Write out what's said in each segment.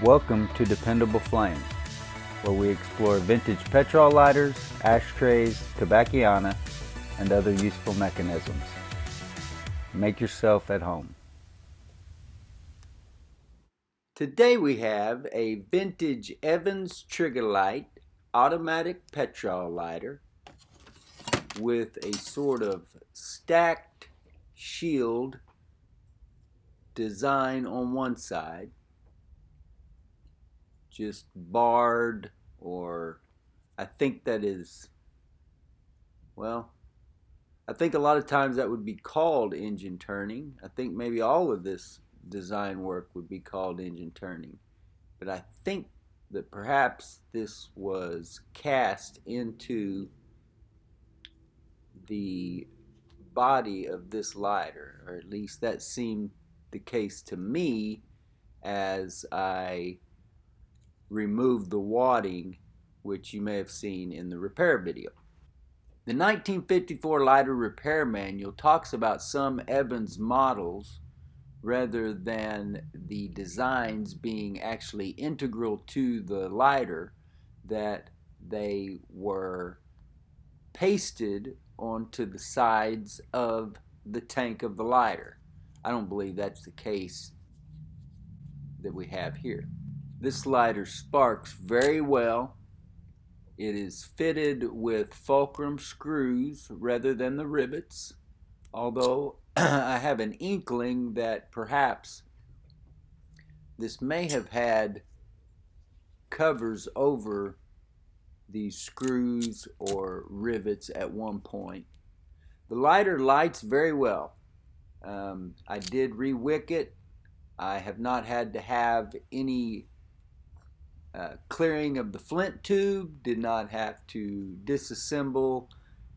Welcome to Dependable Flame, where we explore vintage petrol lighters, ashtrays, tobacciana, and other useful mechanisms. Make yourself at home. Today we have a vintage Evans Triggerlight automatic petrol lighter with a sort of stacked shield design on one side, just barred, or I think that is, well, I think a lot of times that would be called engine turning. I think maybe all of this design work would be called engine turning. But I think that perhaps this was cast into the body of this lighter, or at least that seemed the case to me as I removed the wadding, which you may have seen in the repair video. The 1954 lighter repair manual talks about some Evans models rather than the designs being actually integral to the lighter, that they were pasted onto the sides of the tank of the lighter. I don't believe that's the case that we have here. This lighter sparks very well. It is fitted with fulcrum screws rather than the rivets, although I have an inkling that perhaps this may have had covers over these screws or rivets at one point. The lighter lights very well. I did re-wick it. I have not had to have any clearing of the flint tube, did not have to disassemble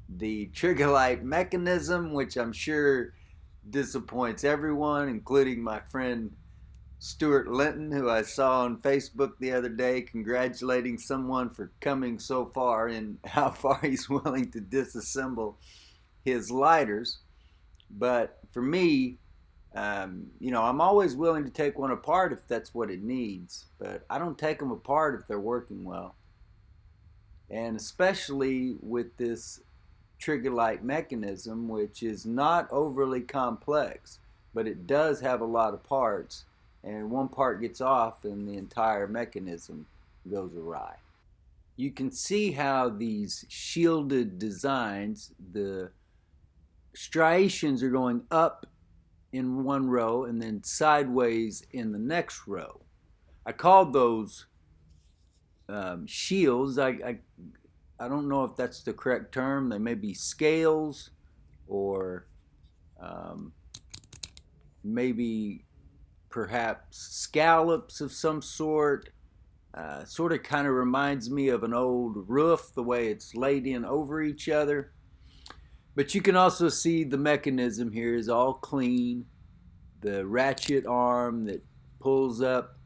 the trigger light mechanism, which I'm sure disappoints everyone, including my friend Stuart Linton, who I saw on Facebook the other day congratulating someone for coming so far and how far he's willing to disassemble his lighters. But for me, I'm always willing to take one apart if that's what it needs, but I don't take them apart if they're working well. And especially with this trigger light mechanism, which is not overly complex, but it does have a lot of parts, and one part gets off and the entire mechanism goes awry. You can see how these shielded designs, the striations are going up in one row and then sideways in the next row. I called those shields. I don't know if that's the correct term. They may be scales or maybe perhaps scallops of some sort. Sort of kind of reminds me of an old roof, the way it's laid in over each other. But you can also see the mechanism here is all clean. The ratchet arm that pulls up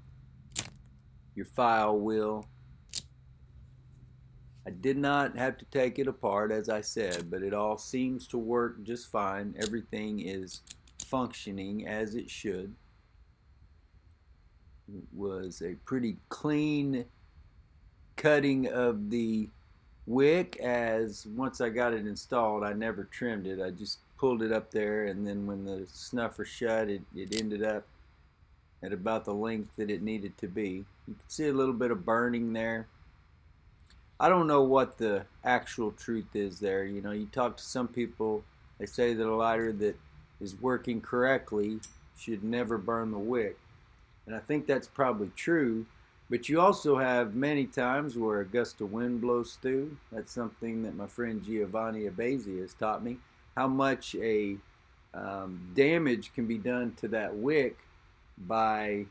your file wheel. I did not have to take it apart, as I said, but it all seems to work just fine. Everything is functioning as it should. It was a pretty clean cutting of the wick, as once I got it installed I never trimmed it. I just pulled it up there, and then when the snuffer shut, it ended up at about the length that it needed to be. You can see a little bit of burning there. I don't know what the actual truth is there. You talk to some people, they say that a lighter that is working correctly should never burn the wick, and I think that's probably true. But you also have many times where a gust of wind blows through. That's something that my friend Giovanni Abasi has taught me, how much a damage can be done to that wick by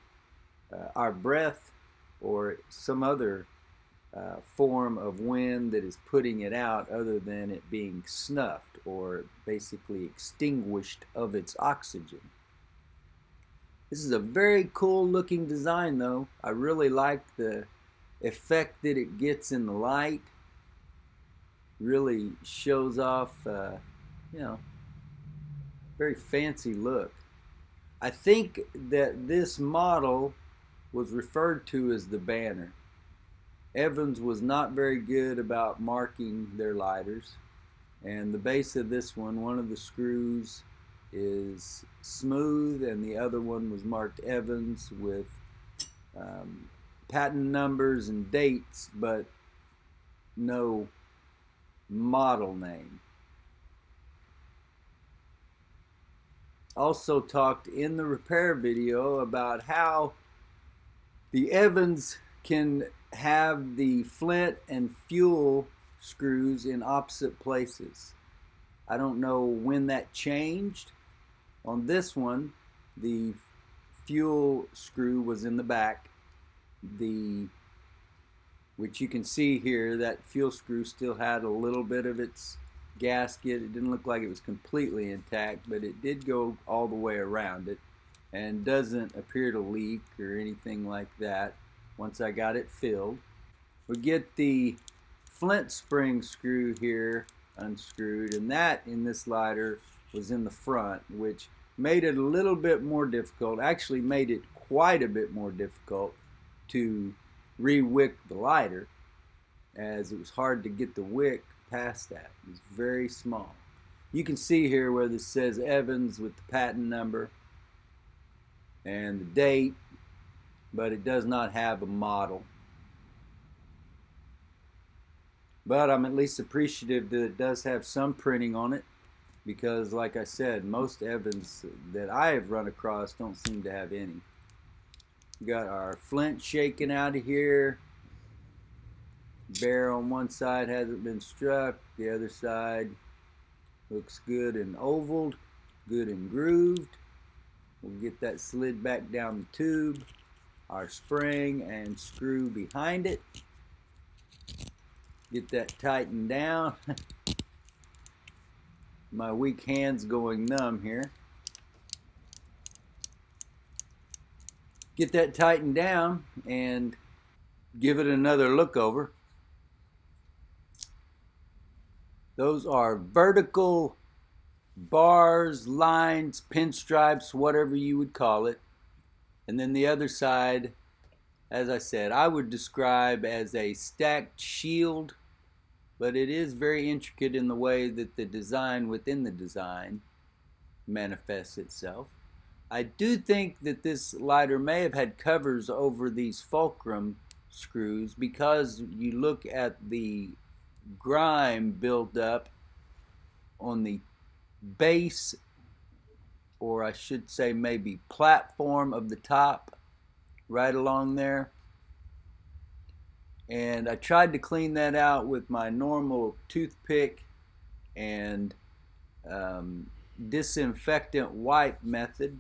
our breath or some other form of wind that is putting it out, other than it being snuffed or basically extinguished of its oxygen. This is a very cool looking design though. I really like the effect that it gets in the light. Really shows off, very fancy look. I think that this model was referred to as the banner. Evans was not very good about marking their lighters, and the base of this one of the screws is smooth and the other one was marked Evans with patent numbers and dates, but no model name. Also talked in the repair video about how the Evans can have the flint and fuel screws in opposite places. I don't know when that changed. On this one, the fuel screw was in the back. Which you can see here, that fuel screw still had a little bit of its gasket. It didn't look like it was completely intact, but it did go all the way around it and doesn't appear to leak or anything like that once I got it filled. We get the flint spring screw here unscrewed, and that in this lighter was in the front, which made it a little bit more difficult, actually made it quite a bit more difficult to re-wick the lighter, as it was hard to get the wick past that. It was very small. You can see here where this says Evans with the patent number and the date, but it does not have a model. But I'm at least appreciative that it does have some printing on it, because like I said, most Evans that I have run across don't seem to have any. We got our flint shaking out of here. Barrel on one side hasn't been struck. The other side looks good and ovaled, good and grooved. We'll get that slid back down the tube. Our spring and screw behind it. Get that tightened down. My weak hand's going numb here. Get that tightened down and give it another look over. Those are vertical bars, lines, pinstripes, whatever you would call it. And then the other side, as I said, I would describe as a stacked shield, but it is very intricate in the way that the design within the design manifests itself. I do think that this lighter may have had covers over these fulcrum screws, because you look at the grime built up on the base, or I should say maybe platform of the top, right along there. And I tried to clean that out with my normal toothpick and disinfectant wipe method,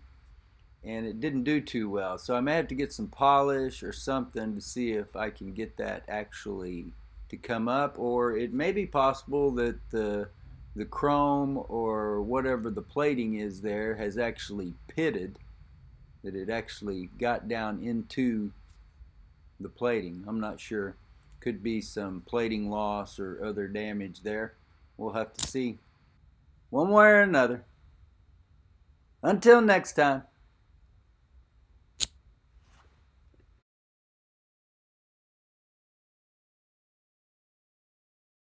and it didn't do too well. So I may have to get some polish or something to see if I can get that actually to come up, or it may be possible that the chrome or whatever the plating is there has actually pitted, that it actually got down into the plating. I'm not sure. Could be some plating loss or other damage there. We'll have to see. One way or another. Until next time.